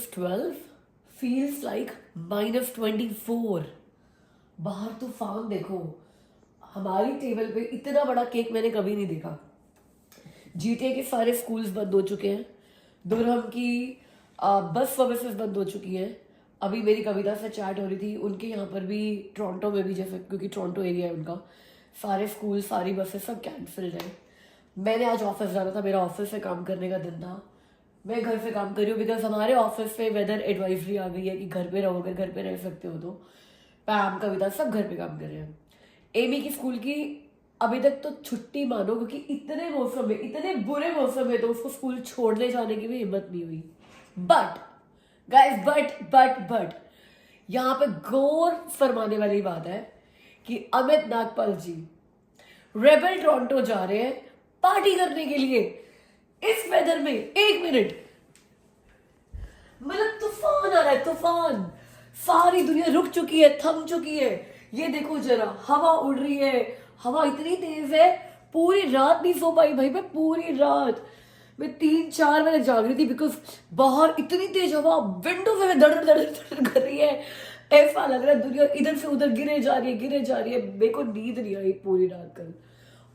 -12 feels like -24. बाहर तूफान देखो. हमारी टेबल पे इतना बड़ा केक मैंने कभी नहीं देखा. जीटीए के सारे स्कूल्स बंद हो चुके हैं. दुरहम की बस सर्विसेज बंद हो चुकी हैं. अभी मेरी कविता से चैट हो रही थी, उनके यहाँ पर भी टोरंटो में भी, जैसे क्योंकि टोरंटो एरिया है उनका, सारे स्कूल सारी बसेस सब कैंसिल्ड है. मैंने आज ऑफिस जाना था, मेरा ऑफिस से काम करने का दिन था. मैं घर से काम कर रही हूँ बिकॉज हमारे ऑफिस पे वेदर एडवाइजरी आ गई है कि घर पे रहो, अगर घर पे रह सकते हो तो. पैम कविता सब घर पे काम कर रहे हैं. एमी की स्कूल की अभी तक तो छुट्टी मानो, क्योंकि इतने मौसम में, इतने बुरे मौसम में तो उसको स्कूल छोड़ने जाने की भी हिम्मत नहीं हुई. बट गाइस, बट यहाँ पे गौर फरमाने वाली बात है कि अमित नागपाल जी रेबल टोरंटो जा रहे हैं पार्टी करने के लिए इस वेदर में. 1 मिनट, मतलब तूफान आ रहा है, तूफान. सारी दुनिया रुक चुकी है, थम चुकी है. ये देखो जरा, हवा उड़ रही है, हवा इतनी तेज है, पूरी रात नहीं सो पाई भाई मैं. पूरी रात मैं 3-4 बजे जाग रही थी बिकॉज बाहर इतनी तेज हवा, विंडो से धड़ कर रही है. ऐसा लग रहा है दुनिया इधर से उधर गिरे जा रही है. मेरे को नींद नहीं आई पूरी रात कल.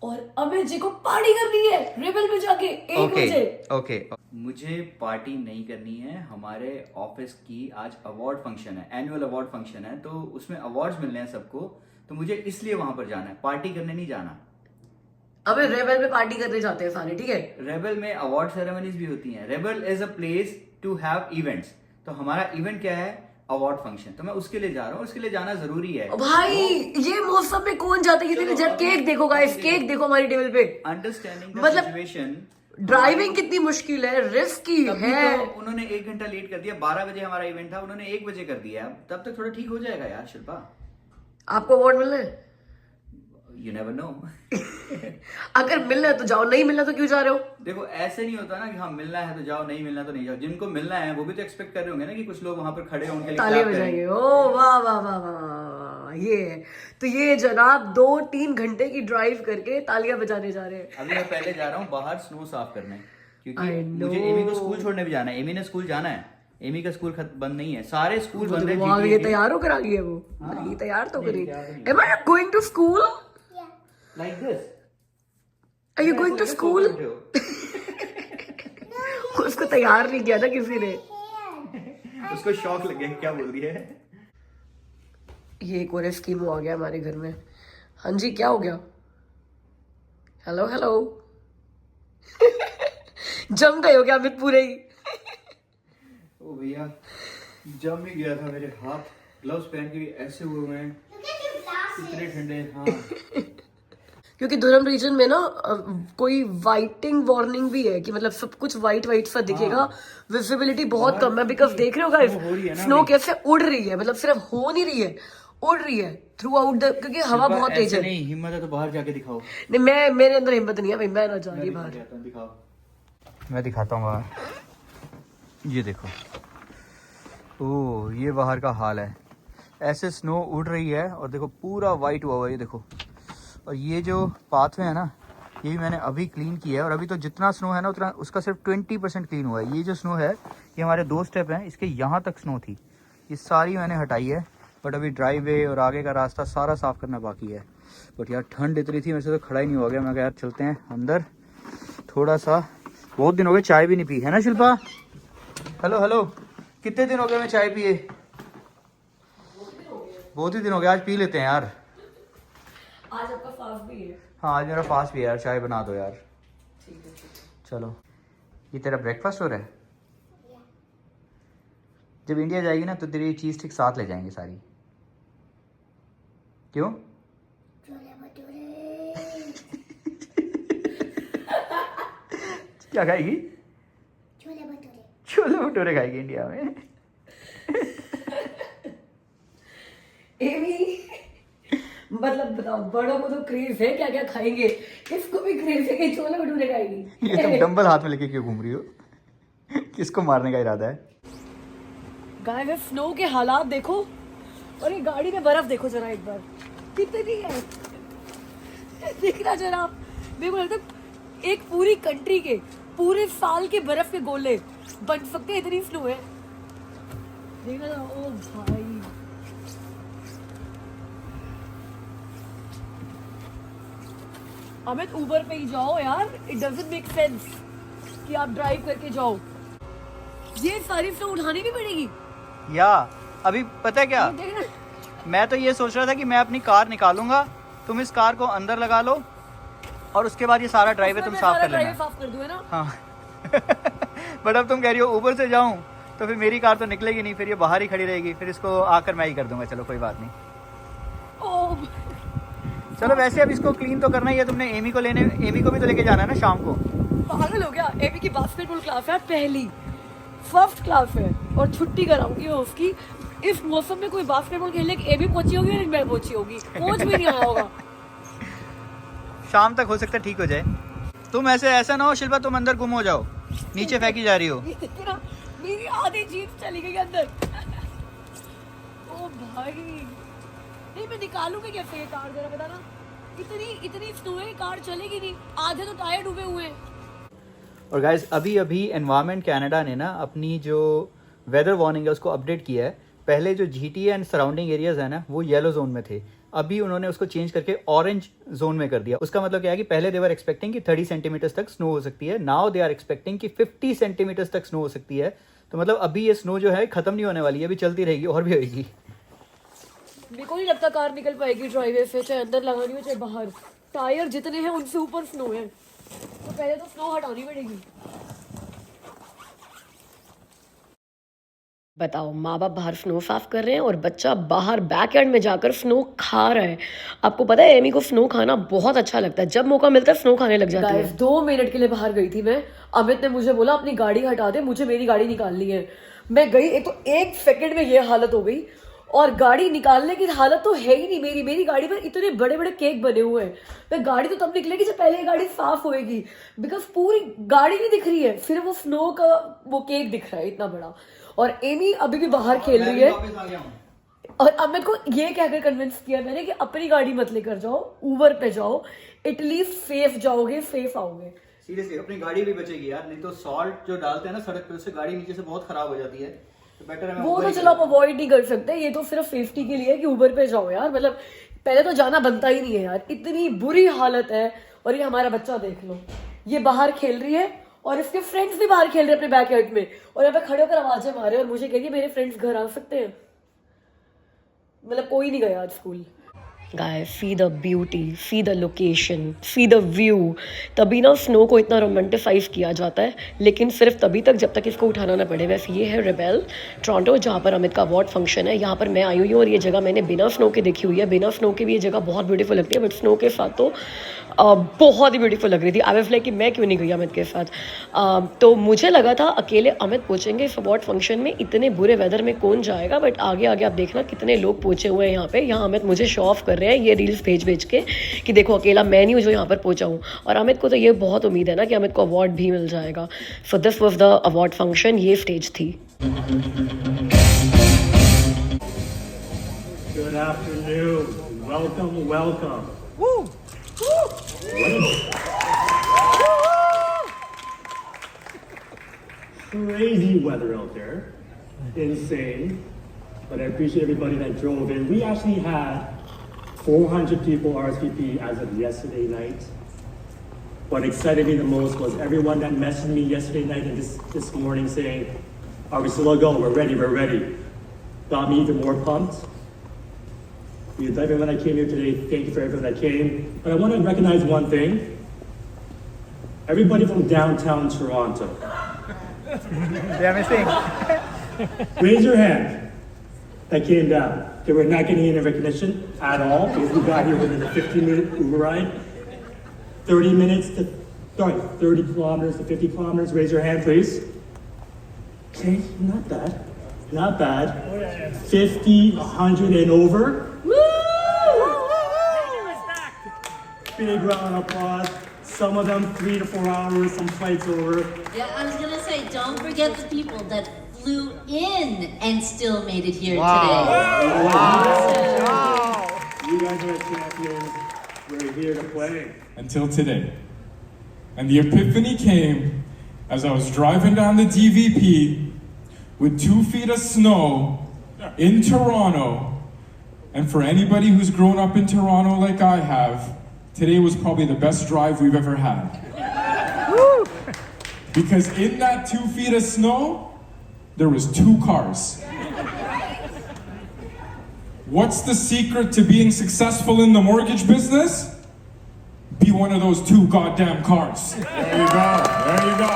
और अमित जी को पार्टी करनी है रेबल में जाके 1 बजे. ओके, मुझे पार्टी नहीं करनी है. हमारे ऑफिस की आज अवार्ड फंक्शन है, एनुअल अवार्ड फंक्शन है, तो उसमें अवार्ड्स मिलने हैं सबको, तो मुझे इसलिए वहां पर जाना है, पार्टी करने नहीं जाना. अबे रेबल में पार्टी करने जाते हैं सारे, ठीक है. रेबल में अवार्ड सेरेमनीज भी होती हैं. Rebel is a place to have events. तो हमारा इवेंट क्या है? Award function. तो मैं उसके लिए जा रहा हूँ, उसके लिए जाना जरूरी है. भाई ये मौसम में कौन जाता है? ये जब केक देखो गाइस, केक देखो हमारी टेबल पे. अंडरस्टैंडिंग द मतलब सिचुएशन. ड्राइविंग कितनी मुश्किल है, रिस्की है. तो उन्होंने 1 घंटा लेट कर दिया. 12 बजे हमारा इवेंट था, उन्होंने 1 बजे कर दिया. तब तक थोड़ा ठीक हो जाएगा यार शिल्पा. आपको अवार्ड मिलना है? You never know. अगर मिलना है तो जाओ, नहीं मिलना तो क्यों जा रहे हो? देखो ऐसे नहीं होता ना कि हाँ मिलना है तो जाओ, नहीं मिलना तो नहीं जाओ. जिनको मिलना है वो भी तो एक्सपेक्ट कर रहे होंगे ना कि कुछ लोग वहां पर खड़े होंगे, तालियां बजाएंगे. ओ वाह वाह वाह वाह. ये है तो ये जनाब 2-3 घंटे की ड्राइव करके तालियां बजाने जा रहे हैं. अभी मैं पहले जा रहा हूँ बाहर स्नो साफ करने, क्योंकि I know. मुझे एमी को स्कूल छोड़ने भी जाना है. एमी ने स्कूल जाना है. एमी का स्कूल बंद नहीं है, सारे स्कूल बंद है. वाह, ये तैयार हो करा है वो. नहीं तैयार तो करी. Am I going to school? Like this. Are you going to school? उसको तैयार नहीं किया था किसी ने. उसको शॉक लग गया, क्या बोल रही है. ये एक और स्कीम आ गया हमारे घर में. हाँ जी, क्या हो गया? हेलो जम गए हो क्या अमित पूरे ही? ओ भैया जम ही गया था. मेरे हाथ ग्लव्स पहन के भी ऐसे हुए हैं, इतने ठंडे. हाँ क्योंकि दुरहम रीजन में ना कोई वाइटिंग वार्निंग भी है कि मतलब सब कुछ वाइट सा दिखेगा. विजिबिलिटी बहुत कम है बिकॉज देख रहे हो गाइस स्नो कैसे उड़ रही है. मतलब सिर्फ हो नहीं रही है, उड़ रही है थ्रू आउट द, क्योंकि हवा बहुत तेज है. नहीं हिम्मत है तो बाहर जाके दिखाओ. नहीं मैं, मेरे अंदर हिम्मत नहीं है भाई, मैं ना जा रही बाहर. दिखाओ, मैं दिखाता हूँ बाहर. ये देखो, ओ ये बाहर का हाल है. ऐसे स्नो उड़ रही है और देखो पूरा वाइट हुआ हुआ है. ये देखो, और ये जो पाथवे है ना, ये भी मैंने अभी क्लीन किया है. और अभी तो जितना स्नो है ना उतना उसका सिर्फ 20% क्लीन हुआ है. ये जो स्नो है ये हमारे 2 स्टेप हैं, इसके यहाँ तक स्नो थी, ये सारी मैंने हटाई है. बट अभी ड्राइवे और आगे का रास्ता सारा साफ़ करना बाकी है. बट यार ठंड इतनी थी, वैसे तो खड़ा ही नहीं हो गया. मैं कहा यार चलते हैं अंदर थोड़ा सा. बहुत दिन हो गए चाय भी नहीं पी, है ना शिल्पा? हेलो कितने दिन हो गए मैं चाय पिए? बहुत ही दिन हो गए. आज पी लेते हैं यार. आज आपका फास्ट भी है? हाँ आज मेरा फास्ट भी है यार. चाय बना दो यार. ठीक है. चलो, ये तेरा ब्रेकफास्ट हो रहा है. जब इंडिया जाएगी ना तो तेरी चीज स्टिक साथ ले जाएंगे सारी. क्यों? क्या खाएगी? छोले भटूरे खाएगी इंडिया में. एमी मतलब बताओ, बड़ों को तो क्रेज है क्या क्या खाएंगे, इसको भी क्रेज है कि छोले भटूरे खाएगी. ये तुम डंबल हाथ में लेके क्यों घूम रही हो? किसको मारने का इरादा है? गाइस स्नो के हालात देखो, और ये गाड़ी में बर्फ देखो जरा एक बार, कितनी है दिख रहा जरा. मेरे को लगता है एक पूरी कंट्री के पूरे साल के बर्फ के गोले बन सकते हैं, इतनी स्नो है. देखा ना, ओ भाई अमित उबर पे ही जाओ यार, इट डजंट मेक सेंस कि आप ड्राइव करके जाओ। ये सारी स्नो उठानी भी पड़ेगी। या अभी पता है क्या, ये देखना, मैं तो ये सोच रहा था कि मैं अपनी कार निकालूंगा, तुम इस कार को अंदर लगा लो और उसके बाद ये सारा ड्राइवे तुम साफ कर लेना। साफ कर दो है ना। हाँ बट अब तुम कह रही हो ऊबर से जाऊं तो फिर मेरी कार तो निकलेगी नहीं, फिर ये बाहर ही खड़ी रहेगी, फिर इसको आकर मैं ही कर दूंगा। चलो कोई बात नहीं। ओह चलो वैसे अब इसको क्लीन तो करना ही है, तुमने एमी को भी तो लेके जाना है ना शाम को। पागल हो गया, एमी की बास्केटबॉल क्लास है पहली, फर्स्ट क्लास है और छुट्टी कराऊंगी मैं उसकी। इस मौसम में कोई बास्केटबॉल खेलने की एमी पहुंची होगी या मैं पहुंची होगी, कोच भी नहीं आया होगा। शाम तक हो सकता है ठीक हो जाए। तुम ऐसा ना हो शिल्पा, तुम अंदर गुम हो जाओ, नीचे फेंकी जा रही हो। ये देखना, मेरी आधी जीप चली गई अंदर। ओ भाई, नहीं मैं निकालूंगी कैसे ये कार, जरा बताना। इतनी स्नो है, कार चलेगी नहीं, आधे तो टायर डूबे हुए हैं। और गाइज अभी एनवायरमेंट कनाडा ने ना अपनी जो वेदर वार्निंग है उसको अपडेट किया है। पहले जो GTA एंड सराउंडिंग एरियाज है ना वो येलो जोन में थे, अभी उन्होंने उसको चेंज करके ऑरेंज जोन में कर दिया। उसका मतलब क्या है कि पहले दे वर एक्सपेक्टिंग कि 30 सेंटीमीटर्स तक स्नो हो सकती है, नाउ दे आर एक्सपेक्टिंग कि 50 सेंटीमीटर्स तक स्नो हो सकती है। तो मतलब अभी ये स्नो जो है खत्म नहीं होने वाली है, अभी चलती रहेगी और भी होगी। मेरे को नहीं लगता कार निकल पाएगी ड्राइवे से, चाहे अंदर लगानी हो चाहे बाहर। टायर जितने हैं उनसे ऊपर स्नो है, तो पहले तो स्नो हटानी पड़ेगी। बताओ, माँ बाप बाहर स्नो साफ कर रहे हैं और बच्चा बाहर बैकयार्ड में जाकर स्नो खा रहा है। आपको पता है एमी को स्नो खाना बहुत अच्छा लगता है, जब मौका मिलता है स्नो खाने लग जाती है। 2 मिनट के लिए बाहर गई थी मैं, अमित ने मुझे बोला अपनी गाड़ी हटा दे, मुझे मेरी गाड़ी निकालनी है। मैं गई, एक तो 1 सेकंड में ये हालत हो गई, और गाड़ी निकालने की हालत तो है ही नहीं। मेरी गाड़ी पर इतने बड़े बड़े केक बने हुए हैं। मैं गाड़ी तो तब निकलेगी जब पहले गाड़ी साफ होएगी, बिकॉज पूरी गाड़ी नहीं दिख रही है, सिर्फ वो स्नो का वो केक दिख रहा है इतना बड़ा। और एमी अभी भी बाहर खेल रही है, और अमित को ये कहकर कन्विंस किया मैंने कि अपनी गाड़ी मत लेकर जाओ, उबर पे जाओ, एटलीस्ट सेफ जाओगे, सेफ आओगे। सीरियसली अपनी गाड़ी भी बचेगी यार, नहीं तो सॉल्ट जो डालते हैं ना सड़क पे, उससे गाड़ी नीचे से बहुत खराब हो जाती है। तो बेटर है वो तो चलो आप अवॉइड नहीं कर सकते, ये तो सिर्फ सेफ्टी के लिए है कि उबर पे जाओ यार। मतलब पहले तो जाना बनता ही नहीं है यार, इतनी बुरी हालत है। और ये हमारा बच्चा देख लो, ये बाहर खेल रही है और इसके फ्रेंड्स भी बाहर खेल रहे हैं अपने बैकयार्ड में, और यहाँ पे खड़े होकर आवाजें मारे और मुझे कहेगी मेरे फ्रेंड्स घर आ सकते हैं। मतलब कोई नहीं गया आज school. Guys, see the beauty, see the location, see the view. तभी ना स्नो को इतना रोमांटिसाइज किया जाता है, लेकिन सिर्फ तभी तक जब तक इसको उठाना ना पड़े। वैसे ये है रेबेल टोरंटो, जहाँ पर अमित का अवार्ड फंक्शन है। यहाँ पर मैं आई हुई हूँ और ये जगह मैंने बिना स्नो के देखी हुई है। बिना स्नो के भी ये जगह बहुत ब्यूटीफुल लगती है, बट स्नो के साथ तो बहुत ही ब्यूटीफुल लग रही थी। आई वाज लाइक कि मैं क्यों नहीं गई अमित के साथ। तो मुझे लगा था अकेले अमित पहुँचेंगे इस अवार्ड फंक्शन में, इतने बुरे वेदर में कौन जाएगा। बट आगे आगे आप देखना कितने लोग पहुँचे हुए हैं यहाँ पे। यहाँ अमित मुझे शो ऑफ कर रहे हैं ये रील्स भेज के कि देखो अकेला मैं नहीं हूँ जो यहाँ पर पहुँचा हूँ। और अमित को तो ये बहुत उम्मीद है ना कि अमित को अवार्ड भी मिल जाएगा। So this was the award function, ये स्टेज थी। Good afternoon. Welcome, welcome. Woo! Crazy weather out there. Insane. But I appreciate everybody that drove in. We actually had 400 people RSVP as of yesterday night. What excited me the most was everyone that messaged me yesterday night and this morning saying, are we still going? We're ready. Got me even more pumped. Everyone that came here today, thank you for everyone that came. But I want to recognize one thing. Everybody from downtown Toronto. Yeah, missing. Raise your hand that came down. Okay, we're not getting any recognition at all because we got here within a 15-minute Uber ride. 30 kilometers to 50 kilometers. Raise your hand, please. Okay, not bad. Not bad. 50, 100 and over. Big round of applause. Some of them 3 to 4 hours, some flights over. Yeah, I was gonna say, don't forget the people that flew in and still made it here today. Wow. You guys are champions. We're here to play. Until today. And the epiphany came as I was driving down the DVP, with 2 feet of snow in Toronto. And for anybody who's grown up in Toronto like I have, today was probably the best drive we've ever had. Because in that 2 feet of snow, there was 2 cars. What's the secret to being successful in the mortgage business? Be one of those 2 goddamn cars. There you go. There you go.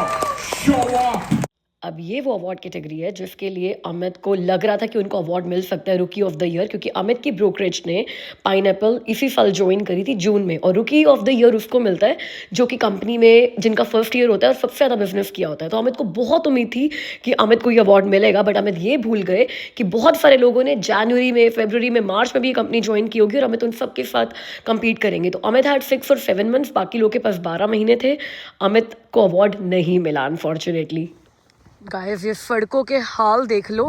Show up. अब ये वो award category है जिसके लिए अमित को लग रहा था कि उनको अवार्ड मिल सकता है रुकी ऑफ द ईयर, क्योंकि अमित की ब्रोकरेज ने पाइनएप्पल इसी साल ज्वाइन करी थी जून में, और रुकी ऑफ द ईयर उसको मिलता है जो कि कंपनी में जिनका फर्स्ट ईयर होता है और सबसे ज़्यादा बिजनेस किया होता है। तो अमित को बहुत उम्मीद थी कि अमित को ये अवार्ड मिलेगा, बट अमित ये भूल गए कि बहुत सारे लोगों ने जनवरी में, फरवरी में, मार्च में भी ये कंपनी ज्वाइन की होगी और अमित उन सबके साथ कम्पीट करेंगे। तो अमित हैड 6 और 7 मंथ्स, बाकी लोगों के पास 12 महीने थे। अमित को अवार्ड नहीं मिला अनफॉर्चुनेटली। गाइस ये सड़कों के हाल देख लो,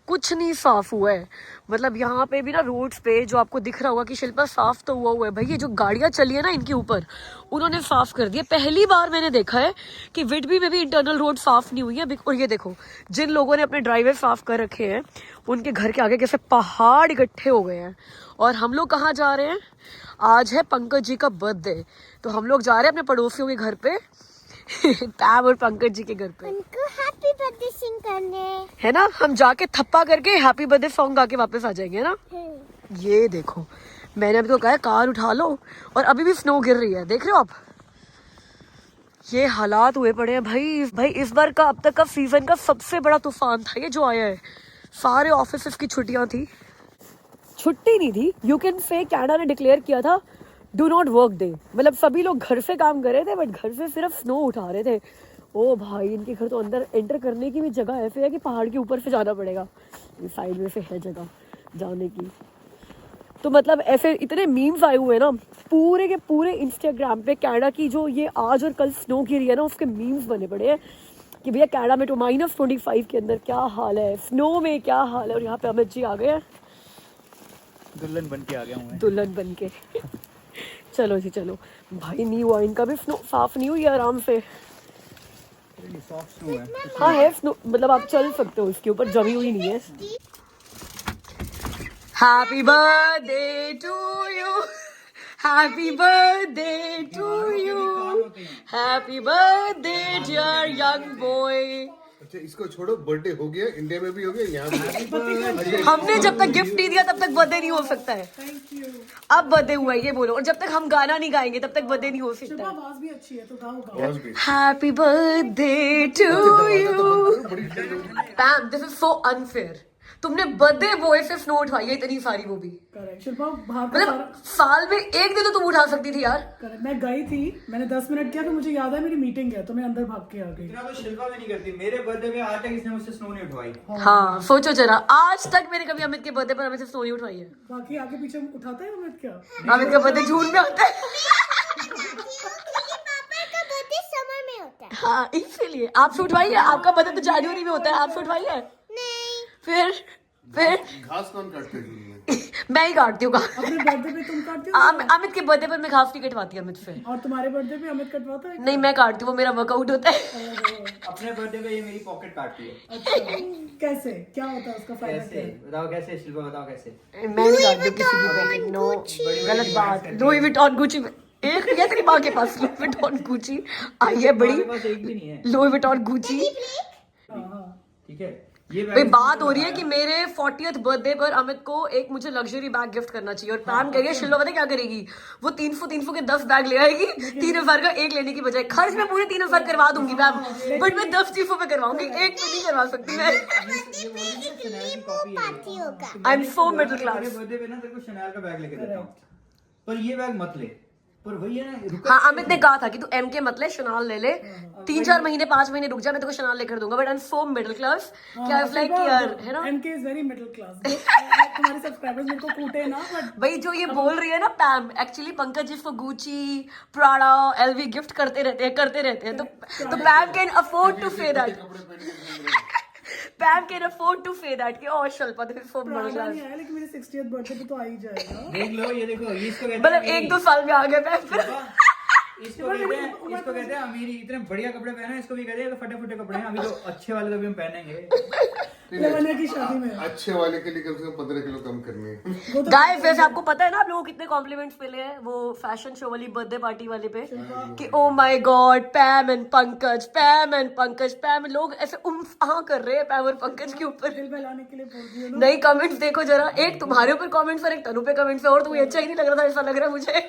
कुछ नहीं साफ हुआ है। मतलब यहाँ पे भी ना रोड्स पे जो आपको दिख रहा होगा कि शिल्पा साफ तो हुआ है भाई, ये जो गाड़ियाँ चली है ना इनके ऊपर उन्होंने साफ कर दिया। पहली बार मैंने देखा है कि विडबी में भी इंटरनल रोड साफ नहीं हुई है। और ये देखो जिन लोगों ने अपने ड्राइवे साफ कर रखे हैं उनके घर के आगे कैसे पहाड़ इकट्ठे हो गए हैं। और हम लोग कहाँ जा रहे हैं? आज है पंकज जी का बर्थडे, तो हम लोग जा रहे हैं अपने पड़ोसियों के घर पे पैम और पंकज जी के घर पे उनको हैप्पी बर्थडे सिंग करने, है ना। हम जाके थप्पा करके हैप्पी बर्थडे सॉन्ग गा के वापस आ जाएंगे ना। ये देखो मैंने अभी तो कहा है कार उठा लो, और अभी भी स्नो गिर रही है, देख रहे हो आप। ये हालात हुए पड़े हैं भाई इस बार का अब तक का सीजन का सबसे बड़ा तूफान था ये जो आया है। सारे ऑफिस की छुट्टियां थी, छुट्टी नहीं थी, यू कैन से कनाडा ने डिक्लेयर किया था डू नॉट वर्क डे। मतलब सभी लोग घर से काम कर रहे थे, बट घर से सिर्फ स्नो उठा रहे थे। ओ भाई इनके घर तो अंदर एंटर करने की भी जगह ऐसे है कि पहाड़ के ऊपर से जाना पड़ेगा, साइड में से है जगह जाने की। तो मतलब ऐसे इतने मीम्स आए हुए हैं ना पूरे के पूरे इंस्टाग्राम पे कनाडा की जो ये आज और कल स्नो गिरी है ना उसके मीम्स बने पड़े हैं कि भैया कनाडा में तो -25 के अंदर क्या हाल है, स्नो में क्या हाल है। और यहाँ पे अमित जी आ गए हैं, दुल्हन बन के आ गया हूँ मैं। दुल्हन बन के चलो जी चलो भाई। न्यू हुआ इनका भी स्नो साफ नहीं हुई है आराम से। सॉफ्ट स्नो है। हाँ है स्नो, मतलब आप चल सकते हो इसके ऊपर, जमी हुई नहीं है। Happy birthday to you, happy birthday to you, happy birthday dear young boy. अच्छा इसको छोड़ो, बर्थडे हो गया, इंडिया में भी हो गया, यहाँ भी। हमने जब तक गिफ्ट नहीं दिया तब तक बर्थडे नहीं हो सकता है। अब बर्थडे हुआ है ये बोलो, और जब तक हम गाना नहीं गाएंगे तब तक बर्थडे नहीं हो सकता है। आवाज भी अच्छी है तो गाओ। Happy birthday to you. Pam this is so unfair, तुमने बर्थडे बॉय से स्नो उठवाई है इतनी सारी, वो भी मतलब साल में एक दिन तो तुम उठा सकती थी यार। मैं गई थी, मैंने 10 मिनट किया तो मुझे याद है मेरी मीटिंग है तो मैं अंदर भाग के आ गई। इतना तो शिल्पा भी नहीं करती, मेरे बर्थडे में आज तक इसने मुझसे स्नो नहीं उठवाई। हाँ सोचो जरा, आज तक मैंने कभी अमित के बर्थडे पर अमित से स्नो नहीं उठवाई है। बाकी आगे पीछे उठाता है अमित क्या? अमित का बर्थडे जून में आता है। पापा का बर्थडे समर में होता है। हाँ इसीलिए आपसे उठवाई है, आपका बर्थडे तो जनवरी में होता है, आपसे उठवाई है। नहीं फिर घास कौन काटते हैं? मैं ही काटती हूँ अपने बर्थडे पे तुम काटते हो अमित के बर्थडे पर मैं घास नहीं कटवाती अमित से। और तुम्हारे बर्थडे पे अमित कटवाता है? नहीं मैं काटती हूँ, वो मेरा वर्कआउट होता है। अपने बर्थडे पे ये मेरी पॉकेट काटती है। अच्छा कैसे, क्या होता है उसका फायदा? कैसे बताओ, कैसे शिल्पा बताओ कैसे? मैं नहीं काटती हूँ किसी की पॉकेट, नो गलत बात। लुई विटॉन गुची एक ये तेरी माँ के पास लुई विटॉन गुची आई है बड़ी, पास एक भी नहीं है। Louis Vuitton Gucci. ठीक है ये भाई बात हो रही है कि मेरे 40th बर्थडे पर अमित को एक मुझे लग्जरी बैग गिफ्ट करना चाहिए, और पैम कह रही है शिल्पा पता क्या करेगी, वो 300 के 10 बैग ले आएगी, 3000 का एक लेने की बजाय। खर्च मैं पूरे 3000 करवा दूंगी मैम, बट मैं 10 चीजों पे करवाऊंगी, एक पे नहीं करवा सकती मैं। I am so middle class. Birthday पे ना तेरे को शनैल का बैग लेके देता हूँ, पर ये बैग मत ले। पर वही है ना, हाँ अमित ने कहा था कि तू MK मत ले, शनाल ले ले, 3-4 महीने 5 महीने रुक जा, मैं तेरे को शनाल लेकर दूंगा। But I am so middle class कि आई लाइक यार, है ना। MK is very middle class. तुम्हारे सब्सक्राइबर्स मेरे को कूटे ना, बट भाई जो ये बोल रही है ना पैम, एक्चुअली पंकज जी को गुची, प्राडा, LV गिफ्ट करते रहते हैं। तो Pam can afford to say that. Pam can afford to say that कि oh Shilpa this is so middle class. नहीं आया, लेकिन मेरे 60th बर्थडे पे तो आ ही जाएगा। देख लो ये देखो, ये इसको कहते हैं मतलब 1-2 साल में आ गए पैम। इसको कहते हैं अमीरी। इतने बढ़िया कपड़े पहने, इसको भी कहते हैं तो फटे फटे कपड़े हैं, अभी तो अच्छे वाले तो भी हम पहनेंगे। लवन्या की शादी में अच्छे वाले के लिए कम से कम 15 किलो कम करनी है। गाइस वैसे आपको पता है ना आप लोगों को कितने कॉम्प्लीमेंट्स मिले हैं वो फैशन शो वाली बर्थडे पार्टी वाले पे कि oh my God Pam and Pam लोग ऐसे कर रहे हैं पैम और पंकज के ऊपर। दिल बहलाने के लिए बोल रही हो ना। नहीं कमेंट्स देखो जरा, एक तुम्हारे ऊपर कमेंट्स और एक तनु पे कमेंट्स है और तुम्हें अच्छा ही नहीं लग रहा था ऐसा लग रहा है मुझे।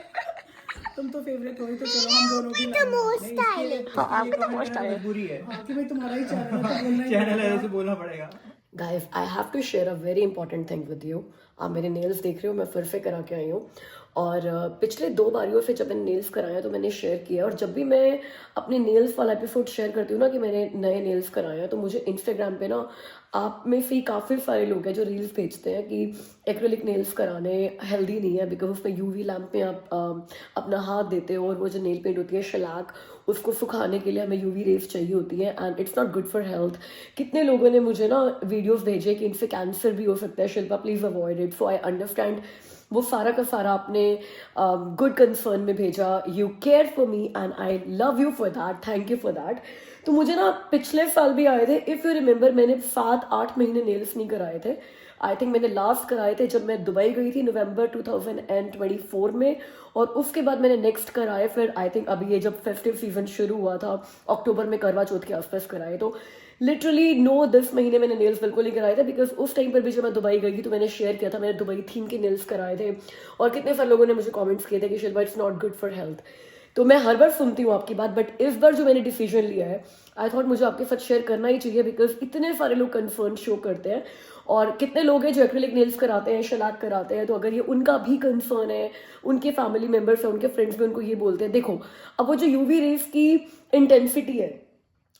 तुम तो फेवरेट हो ही तो चलो हम दोनों की लाइन हाँ आपका तो मोस्ट है बुरी है, कि भाई तुम्हारा ही चैनल है तो बोलना ही चैनल है तो बोलना पड़ेगा। Guys I have to share a very important thing with you. आप मेरे नेल्स देख रहे हो, मैं फिर से करा के आई हूँ और पिछले 2 बारियों से जब मैंने नेल्स कराया तो मैंने शेयर किया और जब भी मैं अपने नेल्स वाला एपिसोड शेयर करती हूँ ना कि मैंने नए नेल्स कराए हैं तो मुझे इंस्टाग्राम पे ना आप में से काफ़ी सारे लोग हैं जो रील्स भेजते हैं कि एक्रेलिक नेल्स कराने हेल्दी नहीं है बिकॉज उसमें यूवी लैम्प में आप अपना हाथ देते हो और वो जो नेल पेंट होती है शलाक उसको सुखाने के लिए हमें यूवी रेज चाहिए होती है and it's not good for health. कितने लोगों ने मुझे ना वीडियोस भेजे कि इनसे कैंसर भी हो सकता है, Shilpa please avoid it. So I understand वो सारा का सारा आपने गुड कंसर्न में भेजा। You care for me and I love you for that, thank you for that. तो मुझे ना पिछले साल भी आए थे, इफ़ यू रिमेंबर मैंने 7-8 महीने नेल्स नहीं कराए थे। आई थिंक मैंने लास्ट कराए थे जब मैं दुबई गई थी नवंबर 2024 में और उसके बाद मैंने नेक्स्ट कराए फिर आई थिंक अभी ये जब फेस्टिव सीजन शुरू हुआ था अक्टूबर में करवा चौथ के आसपास कराए। तो लिटरली 9-10 महीने मैंने नेल्स बिल्कुल नहीं कराए थे बिकॉज उस टाइम पर भी जब मैं दुबई गई थी तो मैंने शेयर किया था मैंने दुबई थीम के नेल्स कराए थे और कितने सारे लोगों ने मुझे कमेंट्स किए थे कि Shilpa it's not good for health. तो मैं हर बार सुनती हूँ आपकी बात बट इस बार जो मैंने डिसीजन लिया है आई थॉट मुझे आपके साथ शेयर करना ही चाहिए बिकॉज इतने सारे लोग कंसर्न शो करते हैं और कितने लोग हैं जो एक्रेलिक नेल्स कराते हैं, शलाक कराते हैं। तो अगर ये उनका भी कंसर्न है, उनके फैमिली मेम्बर्स हैं, उनके फ्रेंड्स भी उनको ये बोलते हैं, देखो अब वो जो यूवी रेज की इंटेंसिटी है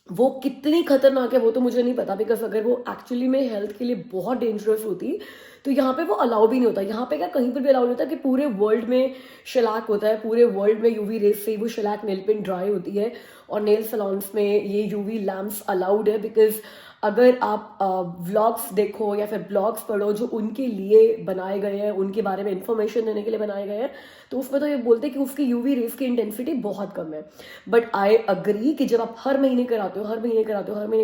वो कितनी खतरनाक है वो तो मुझे नहीं पता बिकॉज अगर वो एक्चुअली में हेल्थ के लिए बहुत डेंजरस होती तो यहाँ पे वो अलाउ भी नहीं होता। यहाँ पे क्या कहीं पर भी अलाउ नहीं होता कि पूरे वर्ल्ड में शलाक होता है, पूरे वर्ल्ड में यूवी रेस से वो शलाक नेल पेंट ड्राई होती है और नेल सलॉन्स में ये यूवी लैम्प्स अलाउड है बिकॉज अगर आप व्लॉग्स देखो या फिर ब्लॉग्स पढ़ो जो उनके लिए बनाए गए हैं, उनके बारे में इंफॉर्मेशन देने के लिए बनाए गए हैं तो उसमें तो ये बोलते हैं कि उसकी यूवी रेस की इंटेंसिटी बहुत कम है। बट आई अग्री कि जब आप हर महीने कराते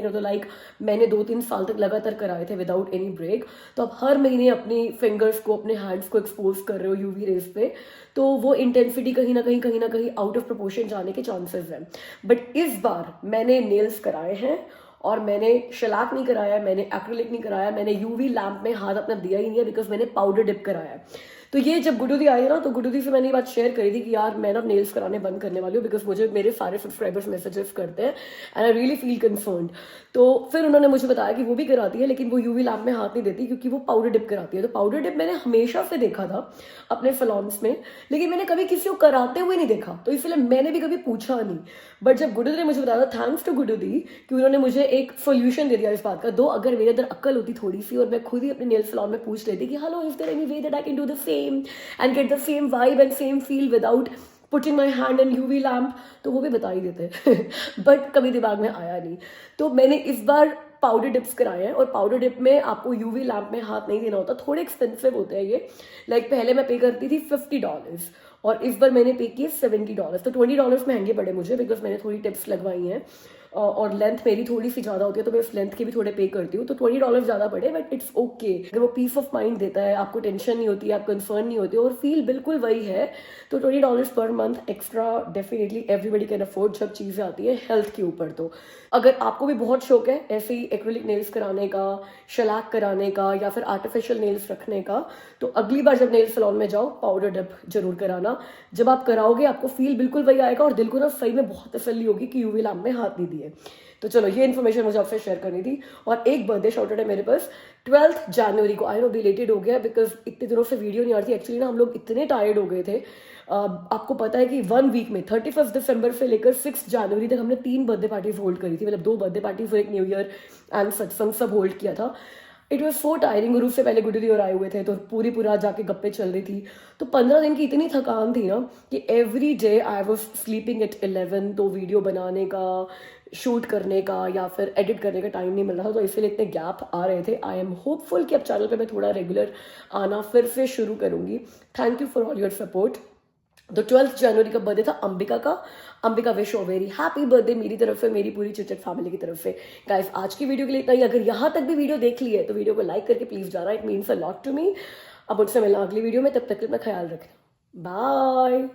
हो लाइक मैंने 2-3 साल तक लगातार कराए थे विदाउट एनी ब्रेक, तो आप हर महीने अपनी फिंगर्स को अपने हैंड्स को एक्सपोज कर रहे हो यूवी रेस पे तो वो इंटेंसिटी कहीं ना कहीं आउट ऑफ प्रोपोर्शन जाने के चांसेस हैं। बट इस बार मैंने नेल्स कराए हैं और मैंने शलाक नहीं कराया, मैंने एक्रेलिक नहीं कराया, मैंने यूवी लैम्प में हाथ अपना दिया ही नहीं है बिकॉज मैंने पाउडर डिप कराया है। तो ये जब गुड्डू दी आई ना तो गुड्डू दी से मैंने ये बात शेयर करी थी कि यार मैं ना नेल्स कराने बंद करने वाली हूँ बिकॉज मुझे मेरे सारे सब्सक्राइबर्स मैसेजेस करते हैं and I really feel concerned. तो फिर उन्होंने मुझे बताया कि वो भी कराती है लेकिन वो यूवी लैम्प में हाथ नहीं देती क्योंकि वो पाउडर डिप कराती है। तो पाउडर डिप मैंने हमेशा से देखा था अपने सलॉन्स में लेकिन मैंने कभी किसी को कराते हुए नहीं देखा तो इसलिए मैंने भी कभी पूछा नहीं। बट जब गुड्डू दी ने मुझे बताया थैंक्स टू गुड्डू दी कि उन्होंने मुझे एक सोल्यूशन दे दिया इस बात का। दो अगर मेरे अंदर अक्ल होती थोड़ी सी और मैं खुद ही अपने नेल सलॉन में पूछ लेती कि hello is there any way that I can do the same and get the same vibe and same feel without putting my hand in UV lamp तो वो भी बता ही देते बट कभी दिमाग में आया नहीं। तो मैंने इस बार पाउडर डिप्स कराए हैं और पाउडर डिप में आपको यूवी लैम्प में हाथ नहीं देना होता, थोड़े एक्सपेंसिव होते हैं ये। लाइक पहले मैं पे करती थी $50 और इस बार मैंने पे किए $70 तो $20 महंगे पड़े मुझे बिकॉज मैंने थोड़ी टिप्स लगवाई हैं और लेंथ मेरी थोड़ी सी ज़्यादा होती है तो मैं उस लेंथ के भी थोड़े पे करती हूँ तो $20 ज़्यादा पड़े बट इट्स ओके। अगर वो पीस ऑफ माइंड देता है, आपको टेंशन नहीं होती, आप कंसर्न नहीं होते और फील बिल्कुल वही है तो $20 per month extra definitely everybody can afford जब चीज़ें आती है हेल्थ के ऊपर। तो अगर आपको भी बहुत शौक है ऐसे ही एक्रेलिक नेल्स कराने का, शलाक कराने का या फिर आर्टिफिशियल नेल्स रखने का तो अगली बार जब नेल सलॉन में जाओ पाउडर डिप जरूर कराना। जब आप कराओगे आपको फील बिल्कुल वही आएगा और दिल को ना सही में बहुत तसल्ली होगी कि यूवी लैम्प में हाथ नहीं दिए। तो चलो ये इन्फॉर्मेशन मुझे आपसे शेयर करनी थी। और एक बर्थडे शॉर्ट है मेरे पास 12 जनवरी को। आई नो बिलेटेड हो गया बिकॉज इतने दिनों से वीडियो नहीं आ रही थी। एक्चुअली ना हम लोग इतने टायर्ड हो गए थे। आपको पता है कि 1 वीक में 31 दिसंबर से लेकर 6 जनवरी तक हमने 3 बर्थडे पार्टीज होल्ड करी थी, मतलब 2 बर्थडे पार्टीज और एक न्यू ईयर एंड सत्संग सब होल्ड किया था। It was so tiring. गुरु से पहले गुड्डू दी और आए हुए थे तो पूरी रात जाके गप्पे चल रही थी। तो 15 दिन की इतनी थकान थी ना कि every day I was sleeping at 11 तो वीडियो बनाने का, शूट करने का या फिर एडिट करने का टाइम नहीं मिल रहा था तो इसलिए इतने गैप आ रहे थे। आई एम होपफुल कि अब चैनल पे मैं थोड़ा रेगुलर आना फिर से शुरू करूँगी। Thank you for all your support तो 12 जनवरी का बर्थडे था अंबिका का। अंबिका विश हो वेरी हैप्पी बर्थडे मेरी तरफ से, मेरी पूरी चिट फैमिली की तरफ से। गाइस आज की वीडियो के लिए इतना ही। अगर यहाँ तक भी वीडियो देख ली है तो वीडियो को लाइक करके प्लीज जाना, it means a lot to me. अब मुझसे मिलना अगली वीडियो में, तब तक अपना ख्याल रखना, बाय।